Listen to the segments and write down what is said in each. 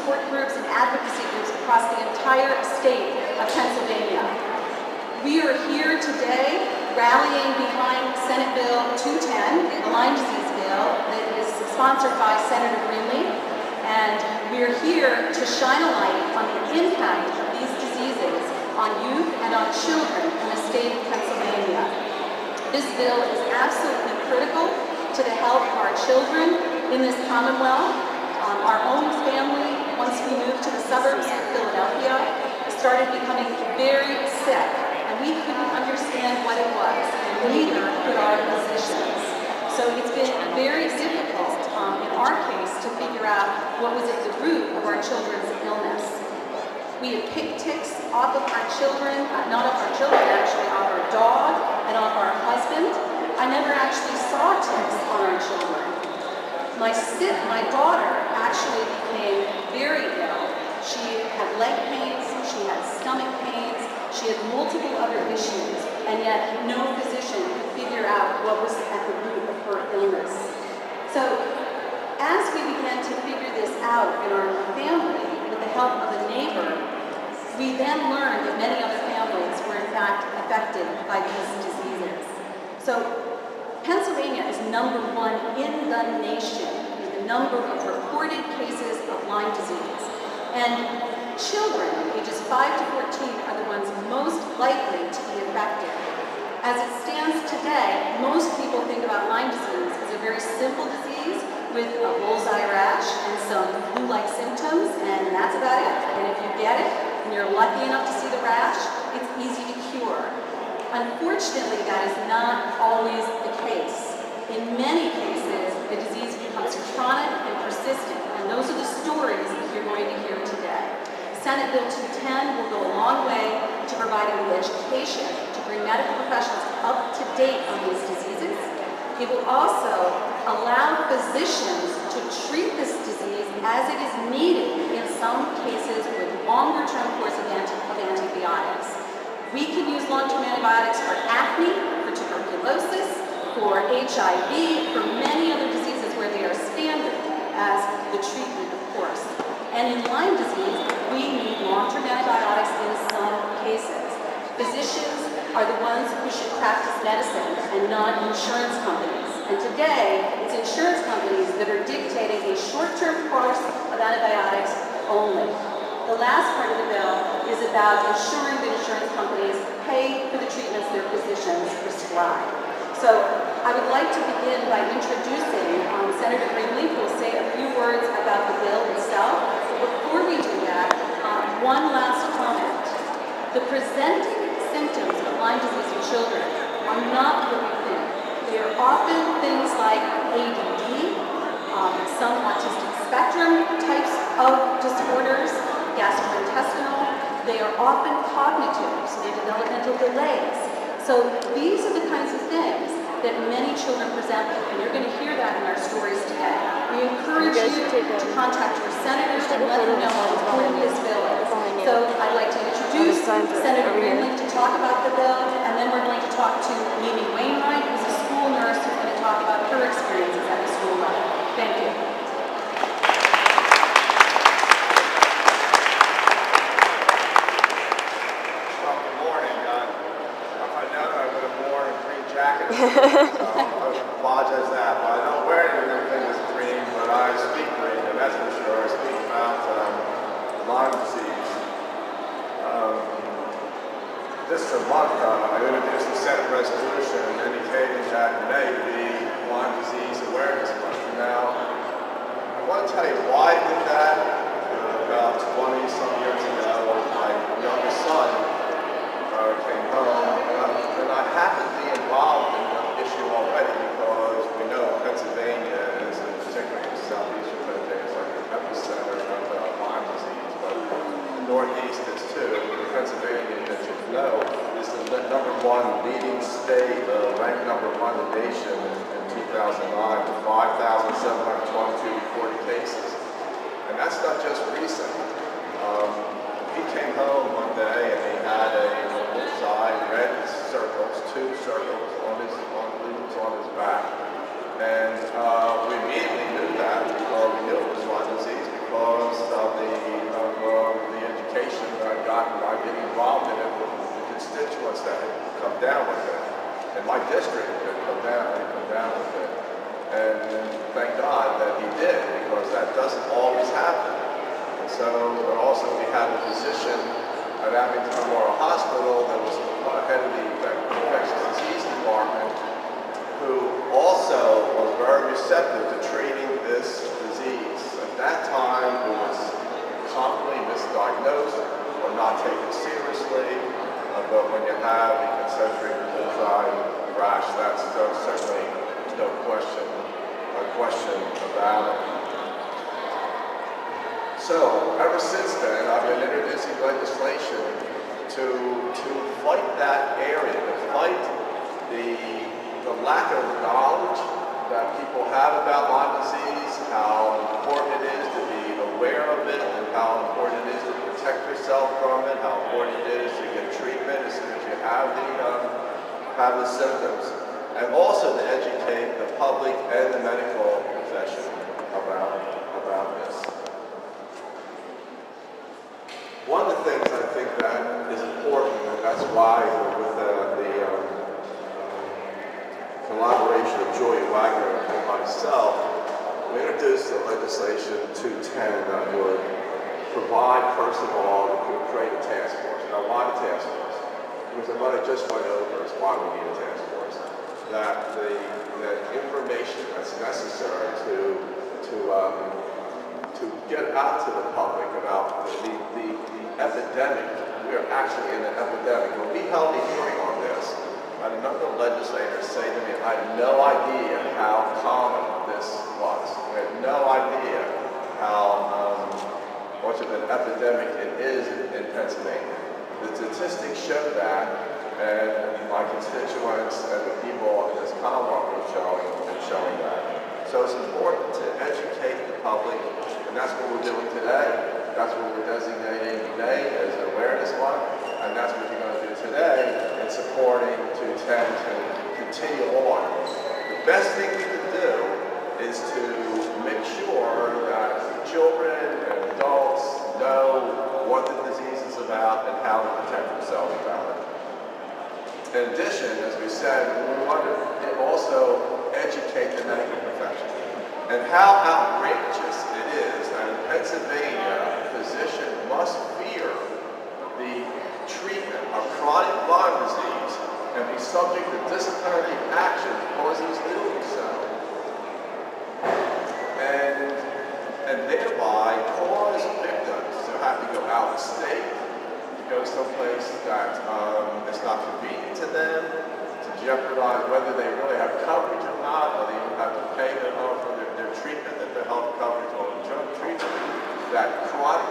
support groups and advocacy groups across the entire state of Pennsylvania. We are here today rallying behind Senate Bill 210, the Lyme disease bill that is sponsored by Senator Greenlee, and we're here to shine a light on the impact of these diseases on youth and on children in the state of Pennsylvania. This bill is absolutely critical to the health of our children in this Commonwealth. Our own family, once we moved to the suburbs of Philadelphia, started becoming very sick, and we couldn't understand what it was, and neither could our physicians. So it's been very difficult, in our case, to figure out what was at the root of our children's illness. We had picked ticks off of our children, not off our children actually, off our dog and off our husband. I never actually saw ticks on our children. My daughter actually became very ill. She had leg pains, she had stomach pains, she had multiple other issues, and yet no physician could figure out what was at the root of her illness. So as we began to figure this out in our family, with the help of a neighbor, we then learned that many other families were in fact affected by these diseases. So Pennsylvania is number one in the nation in the number of reported cases of Lyme disease. And children ages 5 to 14 are the ones most likely to be affected. As it stands today, most people think about Lyme disease as a very simple disease with a bullseye rash and some flu-like symptoms, and that's about it. And if you get it, and you're lucky enough to see the rash, it's easy to cure. Unfortunately, that is not always the case. In many cases, the disease becomes chronic and persistent, and those are the stories that you're going to hear today. Senate Bill 210 will go a long way to providing the education to bring medical professionals up to date on these diseases. It will also allow physicians to treat this disease as it is needed in some cases with longer-term course of antibiotics. We can use long-term antibiotics for acne, for tuberculosis, for HIV, for many other diseases where they are standard as the treatment, of course. And in Lyme disease, we need long-term antibiotics in some cases. Physicians are the ones who should practice medicine and not insurance companies. And today, it's insurance companies that are dictating a short-term course of antibiotics only. The last part of the bill is about ensuring that insurance companies pay for the treatments their physicians prescribe. So I would like to begin by introducing Senator Greenlee, who will say a few words about the bill itself. Before we do that, one last comment. The presenting symptoms of Lyme disease in children are not what we think. They are often things like ADD, some autistic spectrum types of disorders, gastrointestinal. They are often cognitive, so they're developmental delays. So these are the kinds of things that many children present with, and you're going to hear that in our stories today. We encourage you to contact your senators and let them know how important this bill is. So I'd like to introduce Senator Greenlee to talk about the bill, and then we're going to talk to Mimi Wainwright, who's a school nurse who's going to talk about her experiences at the school level. Thank you. So I apologize that, but I don't wear anything that's green, but I speak green, and that's for sure. I speak about Lyme disease. This month, I introduced a Senate resolution indicating that May be Lyme Disease Awareness Month. Now, I want to tell you why I did that. About 20-some years ago, my youngest son came home, and I happened to be involved in the issue already because we know Pennsylvania is, particularly in southeastern Pennsylvania, is like the epicenter of Lyme disease, but the Northeast is too. Pennsylvania, as you know, is the number one leading state, ranked number one in the nation in 2009 with 5,722 reported cases. And that's not just recent. He came home one day and he had a bullseye, red circles, 2 circles on his back. And we immediately knew that because we knew it was Lyme disease because of the down with it. And my district could come down with it. And thank God that he did, because that doesn't always happen. And so, but also we had a physician at Abington Memorial Hospital that was head of the infectious disease department, who also was very receptive to treating this disease. At that time, it was commonly misdiagnosed or not taken seriously, but when you have a concentric bullseye rash, that's certainly no question about it. So, ever since then, I've been introducing legislation to fight that area, to fight the lack of knowledge that people have about Lyme disease, how important it is to be aware of it, and how important it is to protect yourself from it, how important it is to get treatment as soon as you have the symptoms, and also to educate the public and the medical profession about this. One of the things I think that is important, and that's why with the collaboration of Julia Wagner and myself, we introduced the legislation 210 that would provide, first of all, to create a task force. Now, why the task force? Because what I just went over is why we need a task force. That the information that's necessary to get out to the public about the epidemic. We are actually in an epidemic. When we held a hearing on this, I had a number of legislators say to me, I had no idea how common this was. We had no idea how much of an epidemic it is in Pennsylvania. The statistics show that, and my constituents and the people in this Commonwealth are showing that. So it's important to educate the public, and that's what we're doing today. That's what we're designating today as an awareness month, and that's what you're going to do today in supporting 210 to continue on. The best thing we can do is to make sure that children and adults know what the disease is about and how to protect themselves about it. In addition, as we said, we want to also educate the medical profession and how outrageous it is that in Pennsylvania, a physician must fear the treatment of chronic Lyme disease and be subject to disciplinary action because he's doing so. And thereby cause victims to have to go out of state, to go someplace that is not convenient to them, to jeopardize whether they really have coverage or not, or they even have to pay for their treatment, that their health coverage or drug treatment. That chronic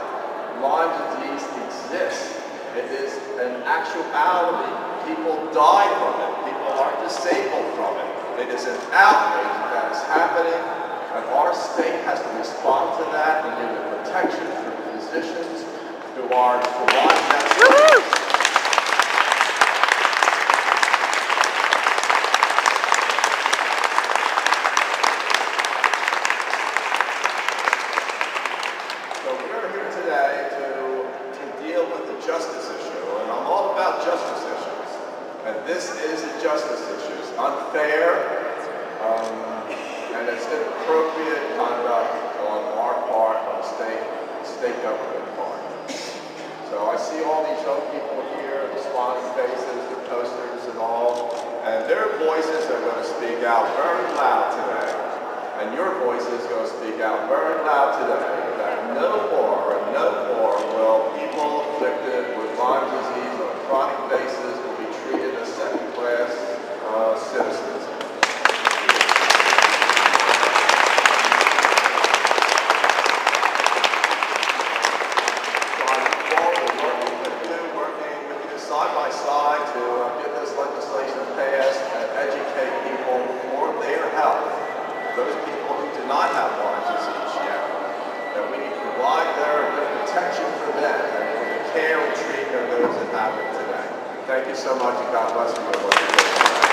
Lyme disease exists. It is an actuality. People die from it. People are disabled from it. It is an outrage that is happening, and our state has to respond to that and give it protection for physicians who are providing that service. So we're here today to deal with the justice issue, and I'm all about justice issues. And this is a justice issue. It's unfair, and it's inappropriate conduct on our part, on the state government part. So I see all these young people here, the smiling faces, the posters and all, and their voices are going to speak out very loud today. And your voice is going to speak out very loud today that no more will people afflicted with Lyme disease on a chronic basis will be treated as second-class citizens. So I look forward to working with you side by side to get this legislation passed and educate people for their health. Those people who do not have Lyme disease yet, that we need to provide their protection for them and for the care and treatment of those that have it today. Thank you so much, and God bless you.